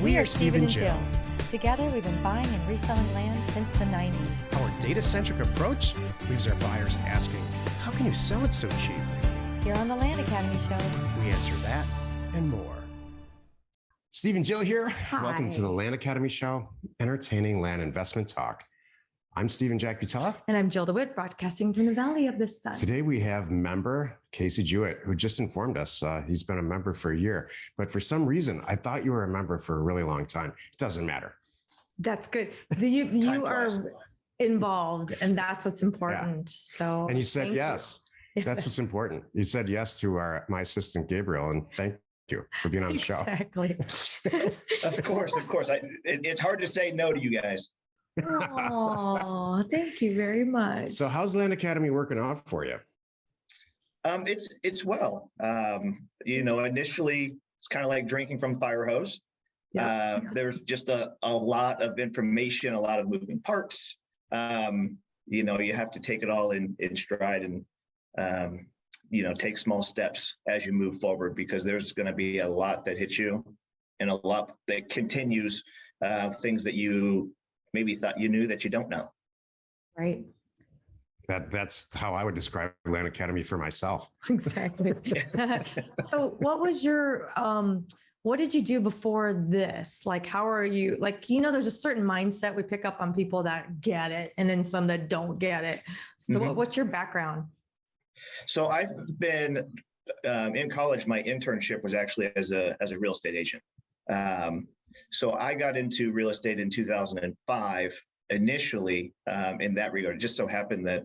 We are Steve and Jill. Together, we've been buying and reselling land since the 90s. Our data-centric approach leaves our buyers asking, how can you sell it so cheap? Here on the Land Academy Show, We answer that and more. Steve and Jill here. Hi. Welcome to the Land Academy Show, entertaining land investment talk. I'm Steve and Jack Butella. And I'm Jill DeWitt, broadcasting from the Valley of the Sun. Today we have member Casey Jewett, who just informed us he's been a member for a year. But for some reason, I thought you were a member for a really long time. It doesn't matter. That's good. You are involved, and that's what's important. Yeah. So, and you said yes. You. That's what's important. You said yes to my assistant Gabriel, and thank you for being on the show. Exactly. Of course. It's hard to say no to you guys. Oh, thank you very much. So, how's Land Academy working out for you? It's well. Initially it's kind of like drinking from a fire hose. Yeah. There's just a lot of information, a lot of moving parts. You have to take it all in stride and take small steps as you move forward, because there's going to be a lot that hits you and a lot that continues things that you maybe thought you knew that you don't know. Right. That's how I would describe Land Academy for myself. Exactly. So what was your, what did you do before this? Like, how are you, there's a certain mindset we pick up on people that get it and then some that don't get it. So what's your background? So I've been in college. My internship was actually as a real estate agent. So I got into real estate in 2005 initially in that regard. It just so happened that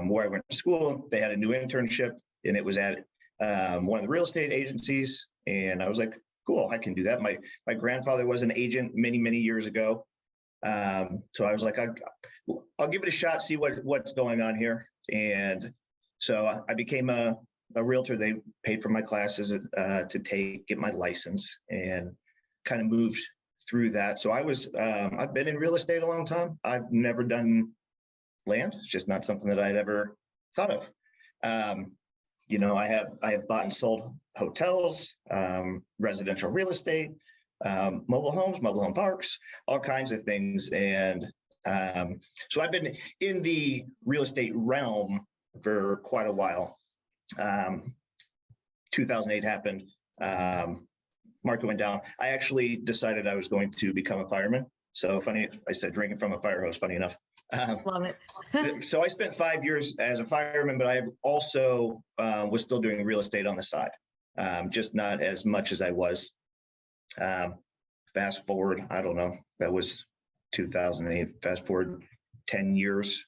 where I went to school, they had a new internship, and it was at one of the real estate agencies. And I was like, cool, I can do that. My grandfather was an agent many years ago. So I was like, I'll give it a shot, see what's going on here. And so I became a realtor. They paid for my classes to get my license, and kind of moved through that. So I've been in real estate a long time. I've never done land. It's just not something that I'd ever thought of. I have bought and sold hotels, residential real estate, mobile homes, mobile home parks, all kinds of things. And so I've been in the real estate realm for quite a while. 2008 happened. Market went down. I actually decided I was going to become a fireman. So funny, I said drinking from a fire hose, funny enough. Love it. So I spent 5 years as a fireman, but I also was still doing real estate on the side, just not as much as I was. Fast forward, I don't know, that was 2008. Fast forward 10 years.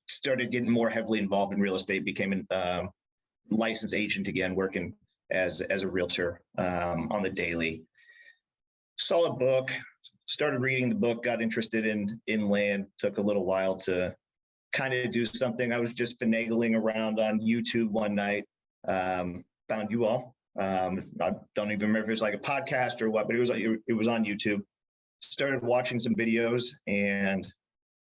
Started getting more heavily involved in real estate, became a licensed agent again, working as a realtor on the daily. Saw a book, started reading the book, got interested in land. Took a little while to kind of do something. I was just finagling around on YouTube one night, found you all. I don't even remember if it was like a podcast or what, but it was on YouTube. Started watching some videos, and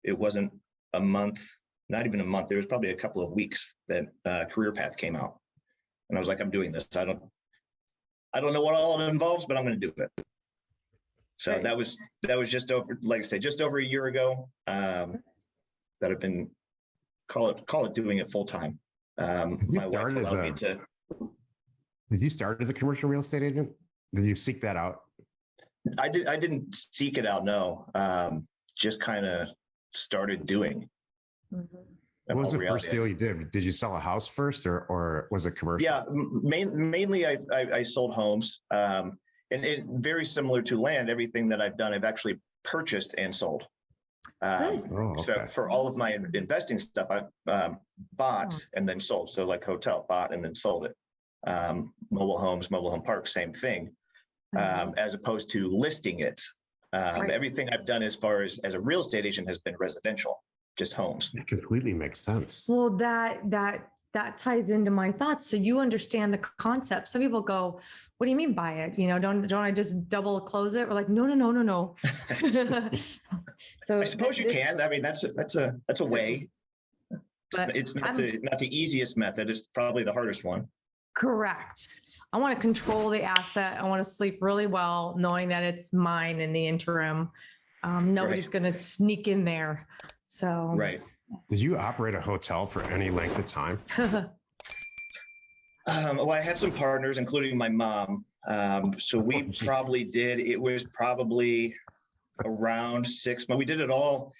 it wasn't a month, not even a month. There was probably a couple of weeks that Career Path came out. And I was like, I'm doing this. I don't know what all it involves, but I'm going to do it. So right. that was just over, like I said, just over a year ago that I've been call it doing it full time. My wife allowed me to. Did you start as a commercial real estate agent? Did you seek that out? I didn't seek it out. No, just kind of started doing. Mm-hmm. What was the first deal you did? Did you sell a house first, or was it commercial? Yeah, mainly I sold homes, and it very similar to land. Everything that I've done, I've actually purchased and sold. Okay. So for all of my investing stuff, I bought and then sold. So like hotel, bought and then sold it. Mobile homes, mobile home parks, same thing. As opposed to listing it. Everything I've done as far as a real estate agent has been residential. Just homes. It completely makes sense. Well, that ties into my thoughts. So you understand the concept. Some people go, what do you mean by it? Don't I just double close it? We're like, no. So I suppose you can. I mean, that's a way. But it's not the easiest method. It's probably the hardest one. Correct. I want to control the asset. I want to sleep really well, knowing that it's mine in the interim. Nobody's going to sneak in there. So, Right. Did you operate a hotel for any length of time? Well, I had some partners, including my mom. So we probably did, it was probably around 6 months. We did it all.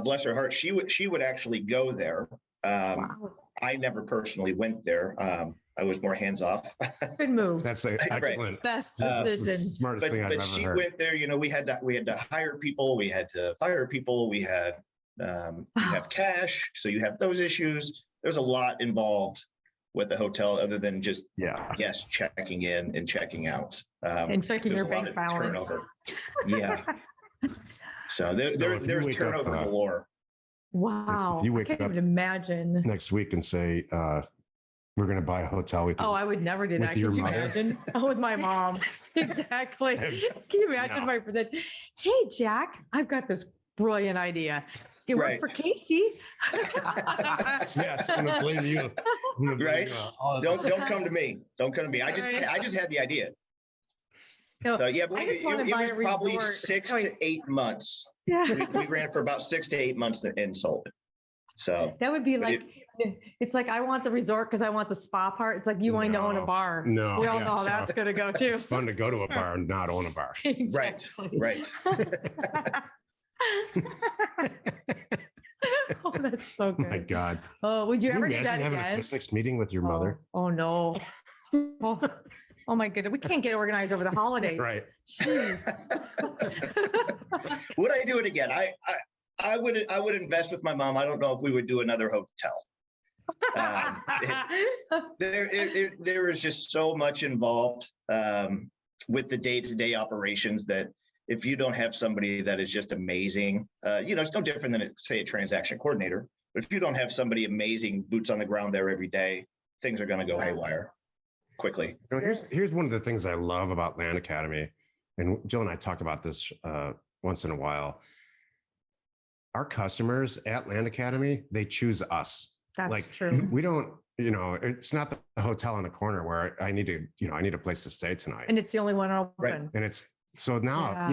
Bless her heart. She would actually go there. Wow. I never personally went there. I was more hands off. Good move. That's excellent. Best That's the decision. smartest thing I've But ever she heard. went there. You know, we had to hire people. We had to fire people. We had you have cash, so you have those issues. There's a lot involved with the hotel, other than just guests checking in and checking out. And checking your bank balance. Turnover. Yeah. So there's turnover galore. Wow. You I wake can't up even imagine. next week and say, we're going to buy a hotel with you. Oh, I would never do that. With your Could you mother? imagine? Oh, with my mom. Exactly. Can you imagine No. my that? Hey, Jack, I've got this brilliant idea. You work Right. for Casey. Yes, I'm going to blame you. I'm gonna blame Right. you, all of this. Don't come to me. Don't come to me. I just had the idea. No, So yeah, but I just it wanna buy was a probably resort. 6 Oh, to 8 months. yeah. We ran for about 6 to 8 months and sold it. So That would be but like, it's like, I want the resort because I want the spa part. It's like you wanting to own a No. bar. No, We all yeah, know how so that's going to go too. It's fun to go to a bar and not own a bar. Exactly. right. Oh, that's so Oh my good. God. Oh, would you Can ever you do imagine that having again? a Christmas meeting with your mother? Oh no. Oh my goodness. We can't get organized over the holidays. Right. Jeez. Would I do it again? I would invest with my mom. I don't know if we would do another hotel. There is just so much involved with the day-to-day operations that if you don't have somebody that is just amazing, it's no different than say a transaction coordinator. But if you don't have somebody amazing, boots on the ground there every day, things are going to go haywire quickly. You know, here's one of the things I love about Land Academy, and Jill and I talk about this once in a while. Our customers at Land Academy, they choose us. That's true. We don't, it's not the hotel on the corner where I need a place to stay tonight. And it's the only one open. Right. And it's so now,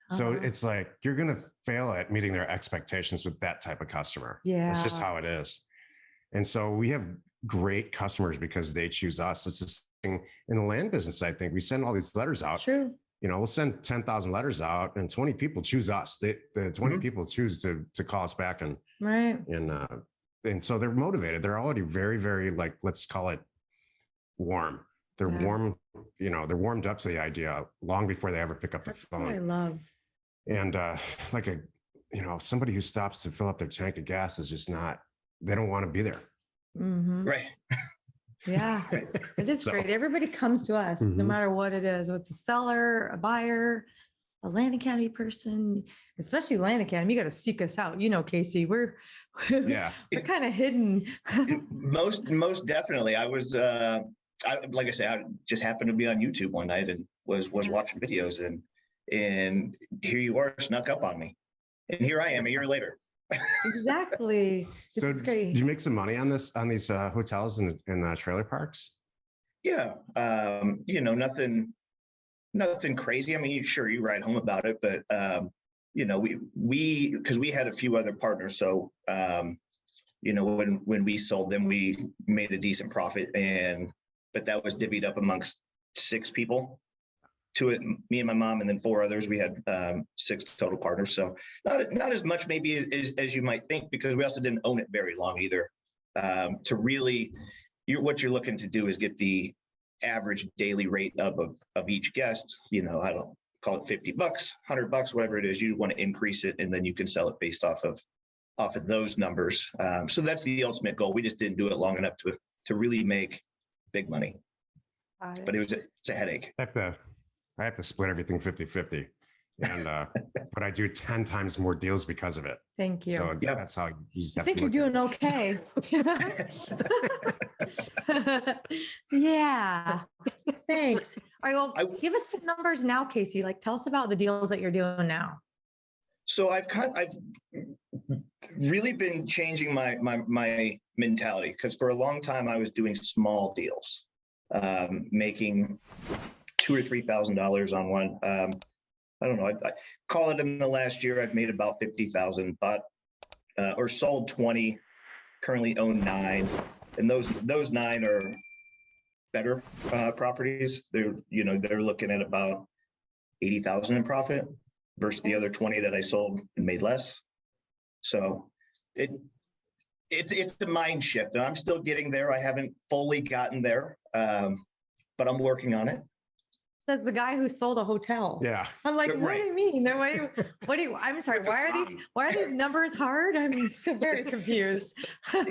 So Uh-huh. it's like you're going to fail at meeting their expectations with that type of customer. Yeah. That's just how it is. And so we have great customers because they choose us. It's this thing in the land business. I think we send all these letters out. True. We'll send 10,000 letters out and 20 people choose us. The 20 people choose to call us back Right. and so they're motivated. They're already very, very let's call it warm. They're warm, they're warmed up to the idea long before they ever pick up the phone. What I love. And somebody who stops to fill up their tank of gas is just not, they don't want to be there. Mm-hmm. Right. Yeah, it is great. Everybody comes to us, no matter what it is. What's a seller, a buyer, a Land Academy person, especially Land Academy. You got to seek us out. Casey, we're kind of hidden. Most definitely. I was, like I said, I just happened to be on YouTube one night and was watching videos and here you are, snuck up on me, and here I am a year later. Exactly. So did you make some money on these hotels and trailer parks? Yeah. Nothing crazy. I mean, sure, you write home about it, but because we had a few other partners. So, when we sold them, we made a decent profit but that was divvied up amongst 6 people. Me and my mom, and then 4 others. We had 6 total partners. So not as much maybe as you might think, because we also didn't own it very long either. To really, what you're looking to do is get the average daily rate of each guest. I don't call it $50, $100, whatever it is. You want to increase it, and then you can sell it based off of those numbers. So that's the ultimate goal. We just didn't do it long enough to really make big money. But it's a headache. I have to split everything 50-50. And but I do 10 times more deals because of it. Thank you. So that's how you just I have think to you're look doing okay. Yeah. Thanks. All right. Well, give us some numbers now, Casey. Tell us about the deals that you're doing now. So I've really been changing my mentality, because for a long time I was doing small deals. making $2,000 or $3,000 on one. I don't know. I call it in the last year, I've made about 50,000, but or sold 20, currently own 9, and those 9 are better properties. They're looking at about 80,000 in profit versus the other 20 that I sold and made less. So it's a mind shift, and I'm still getting there. I haven't fully gotten there, but I'm working on it. That's the guy who sold a hotel. Yeah. I'm like, what Right. do you mean? I'm sorry. Why are these numbers hard? I'm so very confused. I don't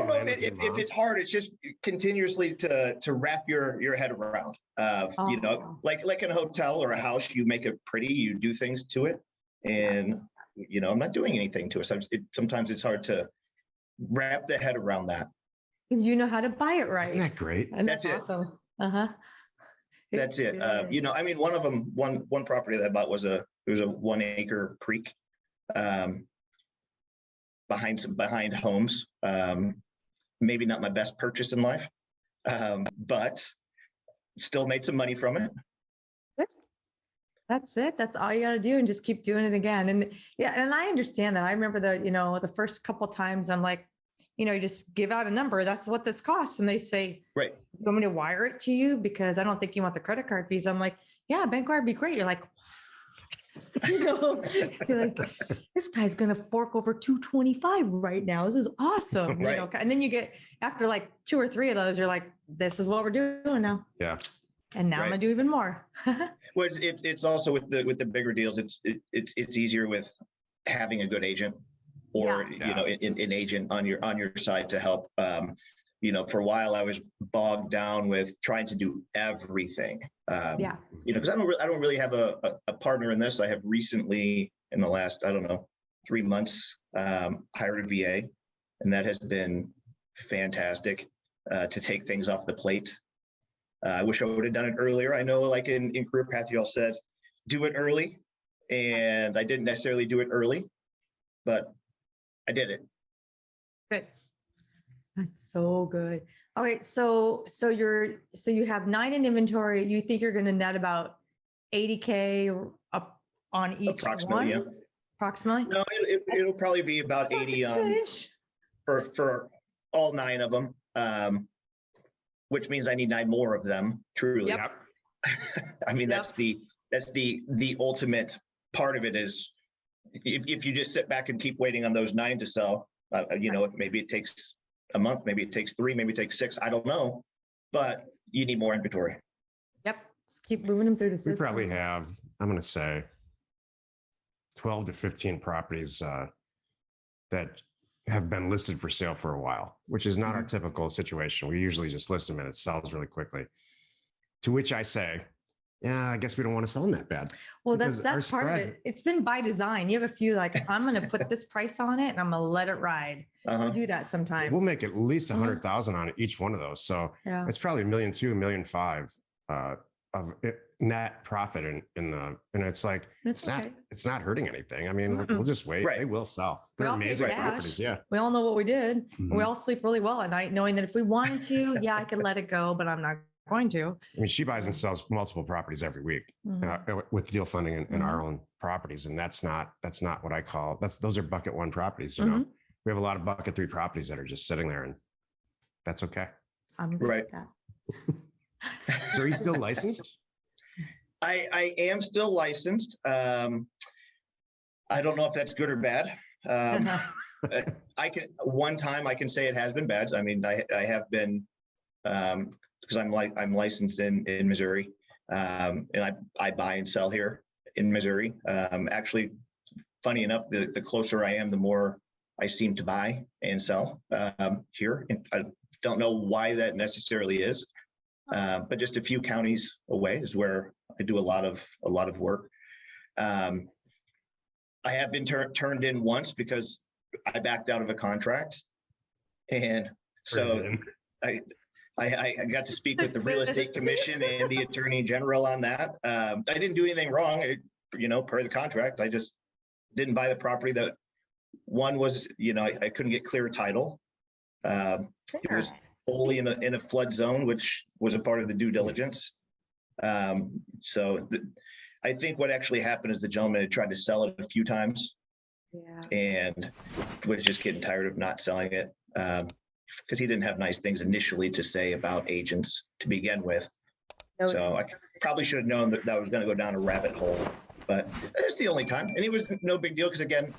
know if it's hard. It's just continuously to wrap your head around. Like in a hotel or a house, you make it pretty, you do things to it, and I'm not doing anything to it. Sometimes it's hard to wrap the head around that. You know how to buy it right. Isn't that great? And That's it. awesome. That's it. One of them, one property that I bought was a 1 acre creek behind homes. Maybe not my best purchase in life, but still made some money from it. That's it. That's all you got to do, and just keep doing it again. And yeah, and I understand that. I remember the first couple of times I'm like, you just give out a number. That's what this costs. And they say, right, you want me to wire it to you? Because I don't think you want the credit card fees. I'm like, yeah, bank wire would be great. You're like, you're like, this guy's going to fork over 225 right now. This is awesome. Right. And then you get, after like 2 or 3 of those, you're like, this is what we're doing now. Yeah. And now I'm going to do even more. Well, it's also with the bigger deals. It's easier with having a good agent, or an agent on your side to help. For a while I was bogged down with trying to do everything. Because I don't really have a partner in this. I have recently, in the last 3 months, hired a VA, and that has been fantastic to take things off the plate. I wish I would have done it earlier. I know, like in Career Path, you all said do it early, and I didn't necessarily do it early, but I did it. Good. That's so good. All right. So you have 9 in inventory. You think you're going to net about 80K up on each Approximately, one? yeah. Approximately? No, it'll probably be about 80 for all 9 of them, which means I need 9 more of them. Truly. Yep. I mean, that's the ultimate part of it is, if you just sit back and keep waiting on those 9 to sell, maybe it takes a month, maybe it takes 3, maybe it takes 6, I don't know, but you need more inventory. Yep. Keep moving them through the system. We probably have, I'm going to say 12 to 15 properties that have been listed for sale for a while, which is not our typical situation. We usually just list them and it sells really quickly. To which I say, yeah, I guess we don't want to sell them that bad. Well, that's part of it. It's been by design. You have a few like, I'm going to put this price on it and I'm going to let it ride. We do that sometimes. We'll make at least 100,000 on each one of those. So it's probably $1.2 million, $1.5 million of net profit and it's like, it's not hurting anything. I mean, we'll just wait. Right. They will sell. They're amazing properties. Yeah. We all know what we did. We all sleep really well at night, knowing that if we wanted to, I could let it go, but I'm not going to. I mean, she buys and sells multiple properties every week with deal funding and our own properties. And that's not what I call, those are bucket 1 properties. We have a lot of bucket 3 properties that are just sitting there, and that's okay. I'm good right. with that. So are you still licensed? I am still licensed. I don't know if that's good or bad. I can say it has been bad. I mean, I have been, because I'm licensed in Missouri, and I buy and sell here in Missouri. Actually, funny enough, the closer I am, the more I seem to buy and sell here. And I don't know why that necessarily is, but just a few counties away is where I do a lot of work. I have been turned in once because I backed out of a contract, and so I got to speak with the real estate commission and the attorney general on that. I didn't do anything wrong, per the contract. I just didn't buy the property. That one was, I couldn't get clear title. It was fully in a flood zone, which was a part of the due diligence. I think what actually happened is the gentleman had tried to sell it a few times Yeah. and was just getting tired of not selling it, because he didn't have nice things initially to say about agents to begin with. So I probably should have known that I was going to go down a rabbit hole, but it's the only time. And it was no big deal because, again,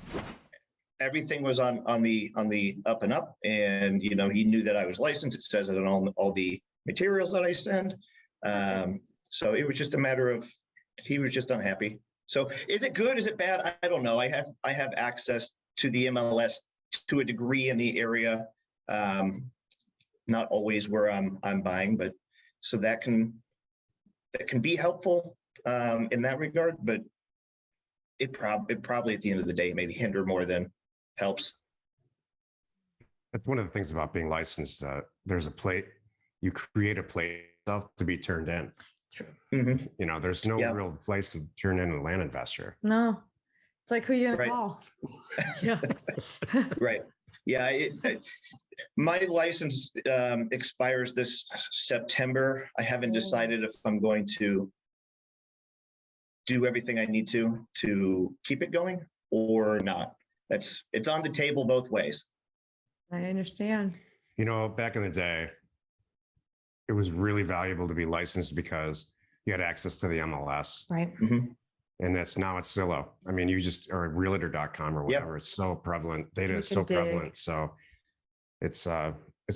everything was on the up and up, and he knew that I was licensed. It says it on all the materials that I send. So it was just a matter of he was just unhappy. So is it good? Is it bad? I don't know. I have access to the MLS to a degree in the area. Not always where I'm buying, but so that can be helpful in that regard. But it probably at the end of the day maybe hinder more than helps. That's one of the things about being licensed. There's a plate, you create a plate to be turned in. True. Mm-hmm. There's no real place to turn in a land investor. No, it's like who you Right. call. Yeah. Right. Yeah. My license expires this September. I haven't decided if I'm going to do everything I need to keep it going or not. It's on the table both ways. I understand. Back in the day, it was really valuable to be licensed because you had access to the MLS. Right. Mm-hmm. And it's Zillow. I mean, or realtor.com or whatever. Yep. It's so prevalent. Data is so prevalent. So it's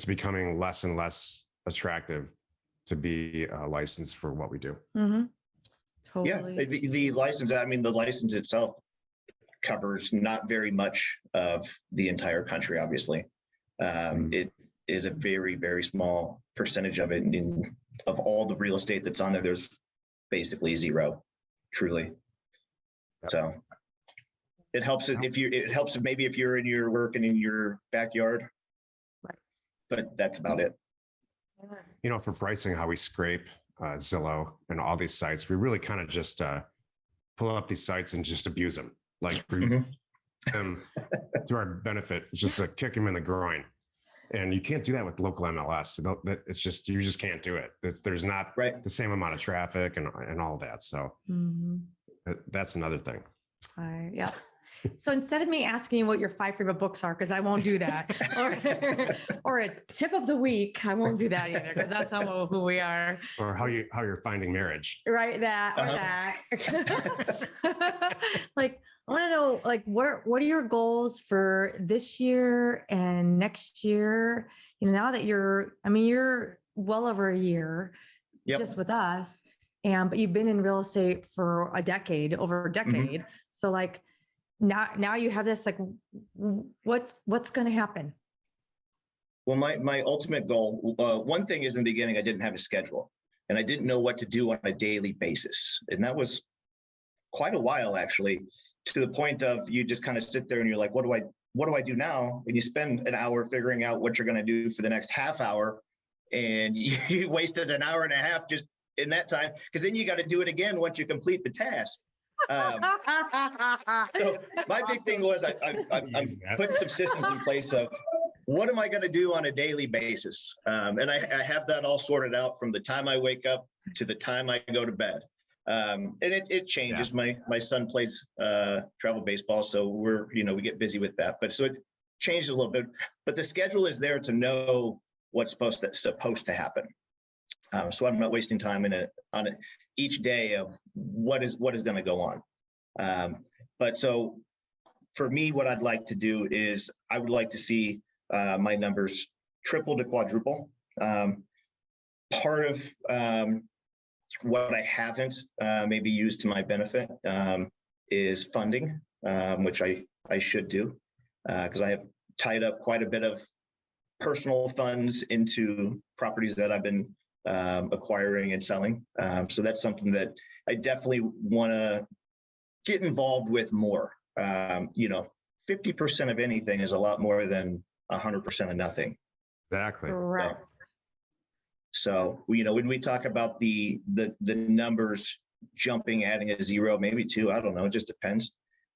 becoming less and less attractive to be licensed for what we do. Mm-hmm. Totally. Yeah. The license, the license itself covers not very much of the entire country, obviously. It is a very, very small percentage of it. Of all the real estate that's on there, there's basically zero, truly. So it helps if you're working in your backyard, right? But that's about it. For pricing, how we scrape Zillow and all these sites, we really kind of just pull up these sites and just abuse them, like them to our benefit. It's just kick them in the groin, and you can't do that with local MLS. It's just you just can't do it. There's not the same amount of traffic and all that. So. That's another thing. Yeah. So instead of me asking you what your 5 favorite books are, because I won't do that, or a tip of the week, I won't do that either, because that's not who we are. Or how you're finding marriage. Right. That or that. Like, I want to know, like, what are your goals for this year and next year? Now that you're well over a year just with us. But you've been in real estate for over a decade. So like now you have this, like, what's going to happen? Well, my ultimate goal, one thing is in the beginning, I didn't have a schedule and I didn't know what to do on a daily basis. And that was quite a while, actually, to the point of you just kind of sit there and you're like, what do I do now? And you spend an hour figuring out what you're going to do for the next half hour. And you wasted an hour and a half just in that time, because then you got to do it again once you complete the task. So my big thing was I'm putting some systems in place of what am I going to do on a daily basis, and I have that all sorted out from the time I wake up to the time I go to bed, and it changes. Yeah. My son plays travel baseball, so we get busy with that, but so it changed a little bit. But the schedule is there to know what's supposed to happen. So I'm not wasting time on each day of what is going to go on. But so for me, what I'd like to do is I would like to see my numbers triple to quadruple. Part of what I haven't maybe used to my benefit is funding, which I should do, because I have tied up quite a bit of personal funds into properties that I've been acquiring and selling. So that's something that I definitely want to get involved with more. 50% of anything is a lot more than 100% of nothing. Exactly. Right. So when we talk about the numbers jumping, adding a zero, maybe two, I don't know, it just depends.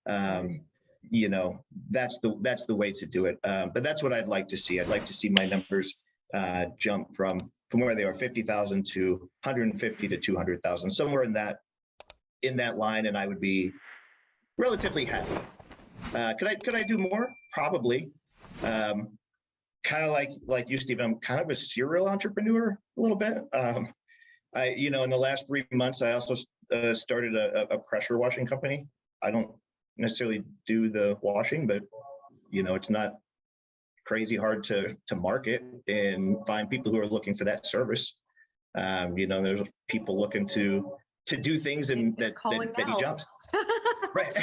That's the way to do it. But that's what I'd like to see. I'd like to see my numbers jump from where they are 50,000 to 150 to 200,000, somewhere in that line, and I would be relatively happy. Could I do more? Probably. Kind of like you, Steve. I'm kind of a serial entrepreneur a little bit. In the last 3 months, I also started a pressure washing company. I don't necessarily do the washing, but it's not crazy hard to market and find people who are looking for that service. There's people looking to do things and that he jumps. Right.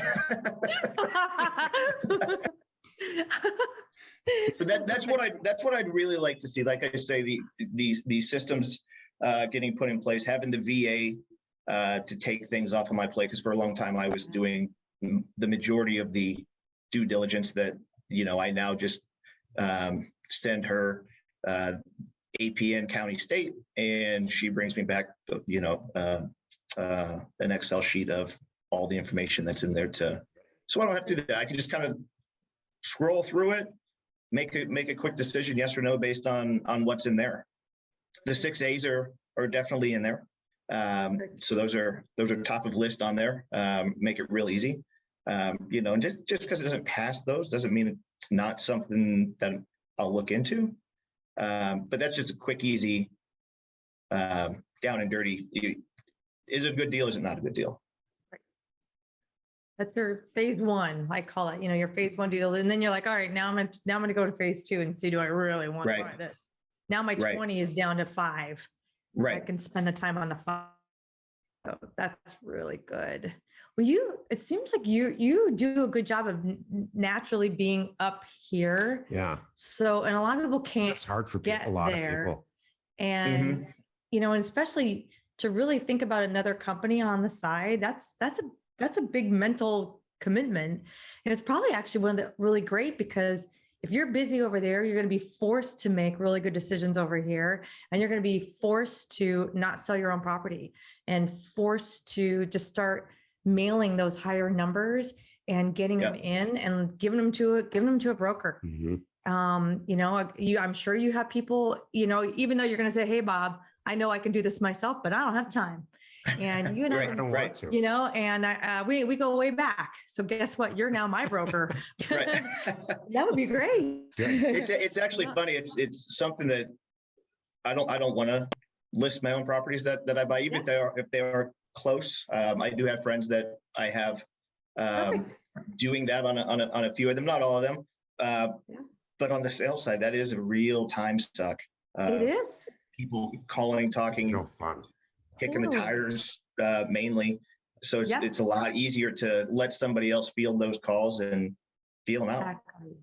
But that's what I'd really like to see. Like I say, these systems getting put in place, having the VA to take things off of my plate, because for a long time I was doing the majority of the due diligence that I now just send her APN county state, and she brings me back an Excel sheet of all the information that's in there so I don't have to do that. I can just kind of scroll through it, make a quick decision, yes or no, based on what's in there. The 6A's are definitely in there. So those are top of list on there. Make it real easy. And just because it doesn't pass those doesn't mean it's not something that I'll look into. But that's just a quick, easy, down and dirty. Is it a good deal? Is it not a good deal? That's your phase one, I call it, your phase one deal. And then you're like, all right, now I'm going to go to phase two and see, do I really want to buy this? Now my 20 is down to 5. Right. I can spend the time on the 5. So that's really good. Well, it seems like you do a good job of naturally being up here. Yeah. So, and a lot of people can't. It's hard for get a lot there. of people. And, and especially to really think about another company on the side, that's a big mental commitment. And it's probably actually one of the really great, because if you're busy over there, you're going to be forced to make really good decisions over here. And you're going to be forced to not sell your own property and forced to just start mailing those higher numbers and getting them in and giving them to a broker. I'm sure you have people, even though you're going to say, hey, Bob, I know I can do this myself, but I don't have time. And you and I don't want to. And we go way back. So guess what? You're now my broker. Right. That would be great. It's actually funny. It's something that I don't want to list my own properties that I buy, even if they are close. I do have friends that I have doing that on a few of them, not all of them. But on the sales side, that is a real time suck. It is. People calling, talking. No fun. Kicking the tires mainly. So it's a lot easier to let somebody else field those calls and feel them out. Exactly.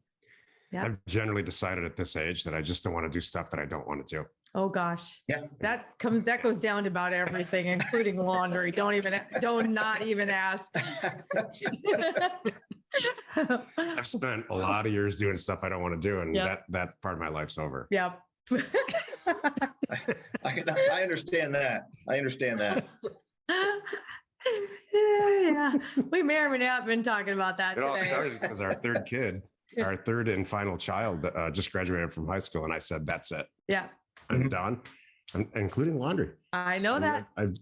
Yeah. I've generally decided at this age that I just don't want to do stuff that I don't want to do. Oh gosh. Yeah. That goes down to about everything, including laundry. Don't not even ask. I've spent a lot of years doing stuff I don't want to do, and that part of my life's over. Yep. I understand that. Yeah. We may or may not have been talking about that It all today. started because our third and final child just graduated from high school, and I said, that's it. Yeah. I'm done, including laundry. I know that. I've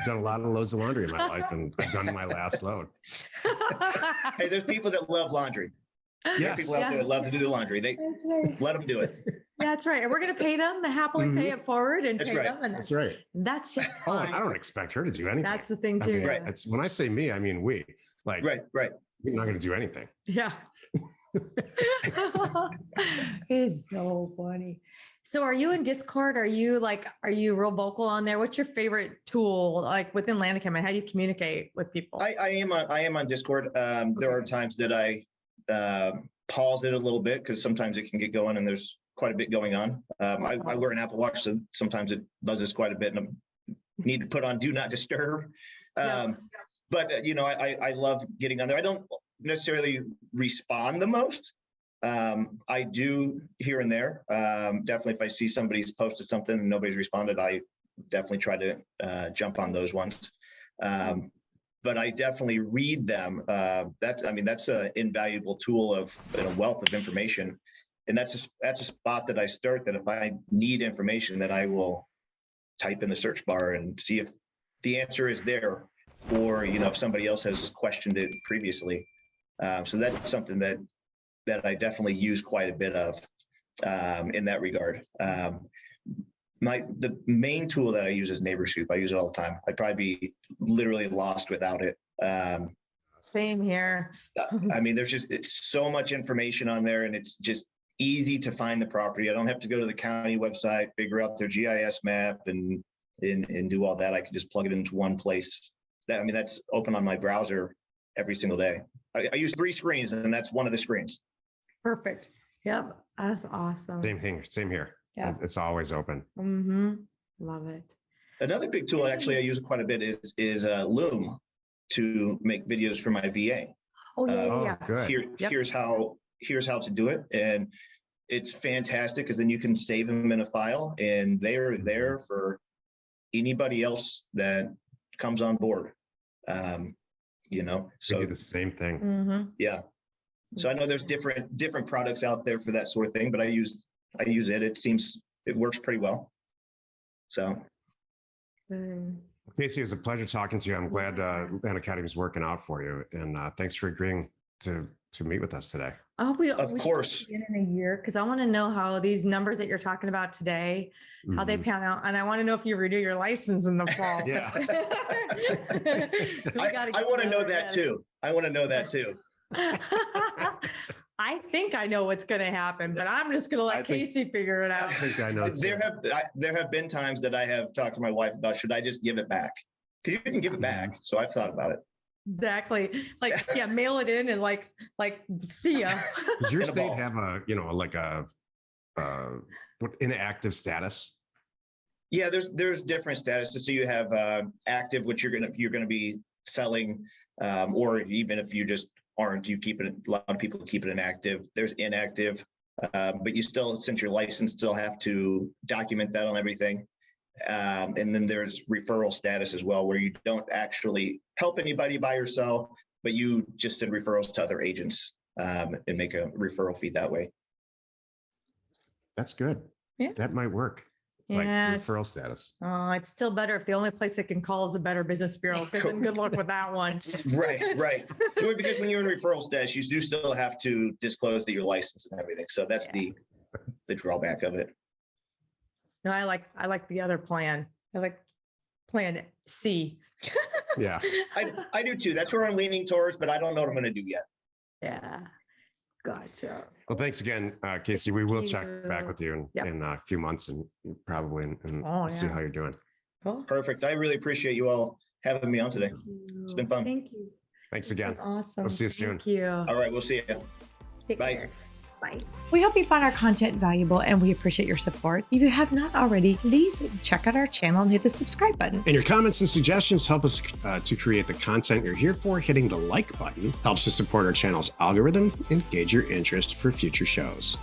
done a lot of loads of laundry in my life, and I've done my last load. Hey, there's people that love laundry. Yes. People out there that love to do the laundry. Let them do it. That's right. And we're going to pay them, happily pay it forward and pay them. And that's right. That's just fine. I don't expect her to do anything. That's the thing too. Right. It's when I say me, I mean we. Like, right. We're not going to do anything. Yeah. It's so funny. So are you in Discord? Are you real vocal on there? What's your favorite tool like within Landicam, and how do you communicate with people? I am on Discord. There are times that I pause it a little bit because sometimes it can get going and there's quite a bit going on. I wear an Apple Watch, so sometimes it buzzes quite a bit and I need to put on Do Not Disturb. But I love getting on there. I don't necessarily respond the most. I do here and there. Definitely, if I see somebody's posted something and nobody's responded, I definitely try to jump on those ones. But I definitely read them. That's an invaluable tool of a wealth of information. And that's a spot that I start, that if I need information, that I will type in the search bar and see if the answer is there, or, if somebody else has questioned it previously. So that's something that I definitely use quite a bit of in that regard. The main tool that I use is NeighborScoop. I use it all the time. I'd probably be literally lost without it. Same here. I mean, it's so much information on there, and it's just easy to find the property. I don't have to go to the county website, figure out their GIS map and do all that. I can just plug it into one place. That's open on my browser every single day. I use 3 screens, and that's one of the screens. Perfect. Yep. That's awesome. Same thing. Same here. Yeah. It's always open. Love it. Another big tool, actually, I use quite a bit is Loom to make videos for my VA. Oh yeah. Good. Here's how to do it, and it's fantastic, because then you can save them in a file, and they're there for anybody else that comes on board. So we do the same thing. Yeah. So I know there's different products out there for that sort of thing, but I use it. It works pretty well. So. Casey, it was a pleasure talking to you. I'm glad Land Academy is working out for you, and thanks for agreeing to meet with us today. Oh, Of course. should begin in a year, because I want to know how these numbers that you're talking about today, how they pan out, and I want to know if you renew your license in the fall. Yeah. So I want to know that too. I think I know what's going to happen, but I'm just going to let Casey figure it out. I think I know too. There have been times that I have talked to my wife about, should I just give it back? Because you can give it back. So I've thought about it. Exactly. Mail it in and see ya. Does your state have what inactive status? Yeah, there's different statuses. So you have active, which you're gonna be selling, or even if you just aren't, you keep it. A lot of people keep it inactive. There's inactive, but you still, since you're licensed, still have to document that on everything. And then there's referral status as well, where you don't actually help anybody buy or sell, but you just send referrals to other agents and make a referral fee that way. That's good. Yeah. That might work. Yeah, referral status. It's still better if the only place it can call is a Better Business Bureau. Then good luck with that one. Right. Because when you're in referral status, you do still have to disclose that you're licensed and everything. So that's the drawback of it. No, I like the other plan. I like plan C. Yeah. I do too. That's where I'm leaning towards, but I don't know what I'm going to do yet. Yeah. Gotcha. Well, thanks again, Casey. We will check back with you in a few months and probably see how you're doing. Cool. Perfect. I really appreciate you all having me on today. It's been fun. Thank you. Thanks again. Awesome. We'll see you soon. Thank you. All right. We'll see you. Take Bye. care. Bye. We hope you found our content valuable and we appreciate your support. If you have not already, please check out our channel and hit the subscribe button. And your comments and suggestions help us to create the content you're here for. Hitting the like button helps to support our channel's algorithm and gauge your interest for future shows.